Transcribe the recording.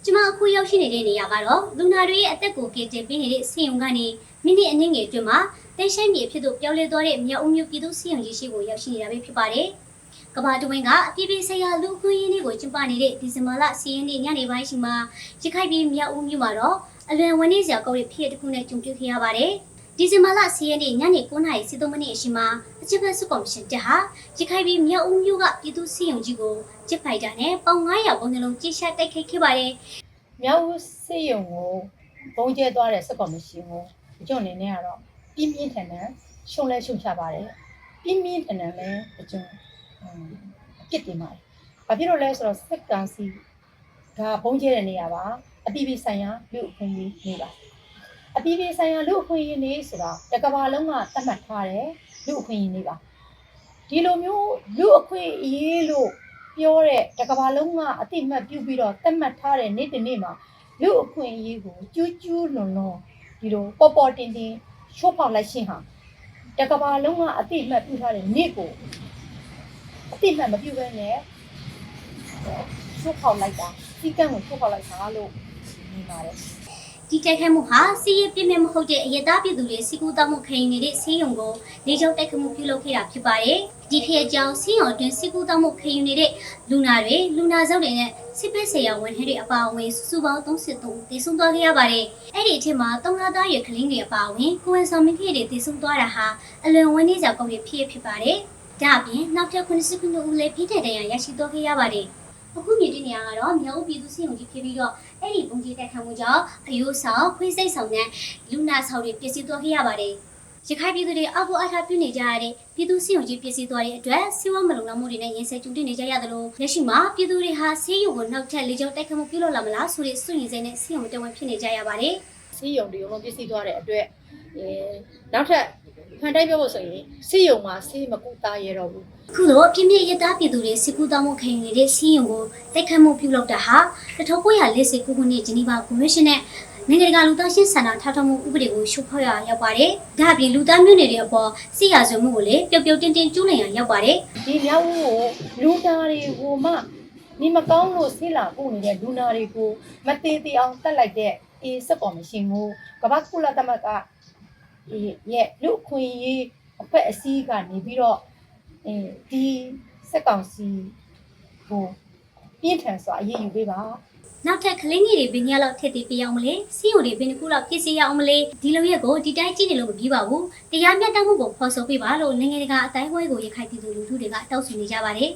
ကျမအခုရောက်ရှိနေတဲ့နေရာကတော့လူနာတွေရဲ့အသက်ကိုကယ်တင်ပေးနေတဲ့ဆေးရုံကနေမိနစ်အနည်းငယ်အတွင်းမှာတင်ရှိမြေဖြစ်သူပြောင်းလဲသွားတဲ့မြောက်ဦးမြို့ပြည်သူ့ဆေးရုံကြီးရှိကိုရောက်ရှိနေတာပဲဖြစ်ပါတယ်။ကမ္ဘာတဝင်းကအပြည်ပြည်ဆိုင်ရာလူ့အခွင့်အရေးနေ့ကိုကျင်းပနေတဲ့ဒီဇင်ဘာလ10ရက်နေ့ညနေပိုင်းရှိမှာရခိုင်ပြည်မြောက်ဦးမြို့မှာတော့အလွန်ဝန်းနေစရာကောင်းတဲ့ဖြစ်ရပ်တစ်ခုနဲ့ကြုံတွေ့ခဲ့ရပါတယ်။ဒီဇင်ဘာလ10ရက်နေ့ညနေ9:03မိနစ်အချိန်မှာအချက်ဖက်စုကော်မရှင်တက်ဟာရခိုင်ပြည်မြောက်ဦးမြို့ကပြည်သူ့ဆေးရုံကြီးကိုဂျက်ဖိုက်တာနဲ့ပေါင်900ပုံနှလုံးကြီးရှာတိုက်ခိုက်ခဲ့ပါတယ်။ မြောက်ဦးစေယုံကိုဘုံကျဲသွားတဲ့စက်ကော်မရှင်ကိုအကျုံအနေနဲ့ကတော့ပြင်းပြင်းထန်ထန်ရှုံလဲရှုံချပါတယ်ပြင်းပြင်းထန်ထန်လည်းအကျုံအပြစ်တင်ပါတယ်ဘာဖြစ်လို့လဲဆိုတော့စက်ကောင်စီကဘုံကျဲတဲ့နေရာပါအပြည်ပြည်ဆိုင်ရာလူ့အခွင့်အရေးနေပါအပြည်ပြည်ဆိုင်ရာလူ့အခွင့်အရေးနေဆိုတာတကမ္ဘာလုံးကသတ်မှတ်ထားတဲ့လူ့အခွင့်အရေးနေပါဒီလိုမျိုးလူ့အခွင့်အရေးလို့ပြောတဲ့တကမ္ဘာလုံးကအတိအမှတ်ပြုပြီးတော့သတ်မှတ်ထားတဲ့နေ့တစ်နေ့မှာလူအခွင့်အရေးကိုကျူးကျူးလွန်လွန်ဒီလိုပေါ်ပေါ်တင်တင်ချိုးဖောက်လိုက်ခြင်းဟာတကမ္ဘာလုံးကအတိအမှတ်ပြုထားတဲ့နေ့ကိုအတိအမှတ်မပြုဘဲနဲ့ချိုးဖောက်လိုက်တာစီကံကိုချိုးဖောက်လိုက်တာလို့မြင်ပါတယ်ဒီတိုက်ခိုက်မှုဟာစီးရဲပြင်းပြမဟုတ်တဲ့အရတားပြည်သူတွေစီကူတောက်မှုခံနေတဲ့ဆေးရုံကိုနေကြောက်တိုက်ခတ်မှုပြုလုပ်ခဲ့တာဖြစ်ပါတယ်။ဒီဖြစ်အကြောင်းဆေးရုံအတွင်းစီကူတောက်မှုခံနေတဲ့လူနာတွေလူနာစုပ်တွေနဲ့စစ်ဖက်ဆေးရဝန်ထမ်းတွေအပါအဝင်စုစုပေါင်း33ဦးသေဆုံးသွားခဲ့ရပါတယ်။အဲ့ဒီအထက်မှာ3လသားရွယ်ကလေးတွေအပါအဝင်ကိုဝန်ဆောင်မိခင်တွေသေဆုံးသွားတာဟာအလွန်ဝန်းနေစရာကောင်းတဲ့ဖြစ်ပါတယ်။ဒါအပြင်နောက်ထပ်89ဦးလည်းပြည်ထတဲ့ရန်ရရှိသွားခဲ့ရပါတယ်။အခုမြင်တဲ့နေရာကတော့မြောက်ဦးပြည်သူ့ဆေးရုံကြီးဖြစ်ပြီးတော့အဲ့ဒီပုံကြီးတက်ခံမှုကြောင့်အယိုးဆောင်ခွေးစိတ်ဆောင်နဲ့လူနာဆောင်တွေပျက်စီးသွားခဲ့ရပါတယ်။ရခိုင်ပြည်သူတွေအောက်ကိုအားထားပြုနေကြရတဲ့ပြည်သူ့ဆေးရုံကြီးပျက်စီးသွားတဲ့အတွက်ဆေးဝါးမလုံလောက်မှုတွေနဲ့ရင်ဆိုင်ကြုံတွေ့နေကြရသလိုလက်ရှိမှာပြည်သူတွေဟာဆေးရုံကိုနောက်ထပ်လေကြောင်းတိုက်ခတ်မှုပြုလုပ်လာမလားဆိုတဲ့စွန့်ရင်စိတ်နဲ့ဆေးရုံတဝန်ဖြစ်နေကြရပါတယ်။ဆေးရုံတွေကိုပျက်စီးသွားတဲ့အတွက်နောက်ထပ်ဖန်တိုင်းပြောဖို့ဆိုရင်ဆေးရုံမှာဆေးမကူတာရတော့ဘူးခုလိုပြင်းပြရသားပြည်သူတွေစီကူတောင်းမှုခံနေတဲ့စီးရုံကိုတိုက်ခတ်မှုပြုလုပ်တာဟာ1949ခုနှစ်ဂျနီဗာကွန်ဗင်းရှင်းနဲ့နိုင်ငံတကာလူသားချင်းစာနာထောက်ထားမှုဥပဒေကိုရှုတ်ဖောက်ရရောက်ပါတယ်။ဒါ့အပြင်လူသားမျိုးနွယ်တွေအပေါ်စီရာဇဝမှုကိုလည်းပျော်ပျော်တင်းတင်းကျူးလွန်ရရောက်ပါတယ်။ဒီမြောက်ဦးကိုလူသားတွေကိုမှနေမကောင်းလို့ဆေးလာပို့နေတဲ့လူနာတွေကိုမသေးသေးအောင်တတ်လိုက်တဲ့စက်ကော်မရှင်ကိုကမ္ဘာကုလသမဂ္ဂရဲ့လူ့အခွင့်အရေးအဖွဲ့အစည်းကနေပြီးတော့ဒီစက်ကောင်စီကိုပြင်းထန်စွာအရေးယူပေးပါနောက်ထပ်ကလေးငယ်တွေဘယ်ညလောက်ထည့်သေးပြအောင်မလဲစီယိုတွေဘယ်နှခုလောက်ပြည့်စည်ရအောင်မလဲဒီလိုရက်ကိုဒီတိုင်းကြည့်နေလို့မပြီးပါဘူးတရားမျှတမှုကိုဖော်ဆောင်ပေးပါလို့နိုင်ငံတကာအတိုင်းအဝိုင်းကိုရခိုင်ပြည်သူလူထုတွေကတောင်းဆိုနေကြပါတယ်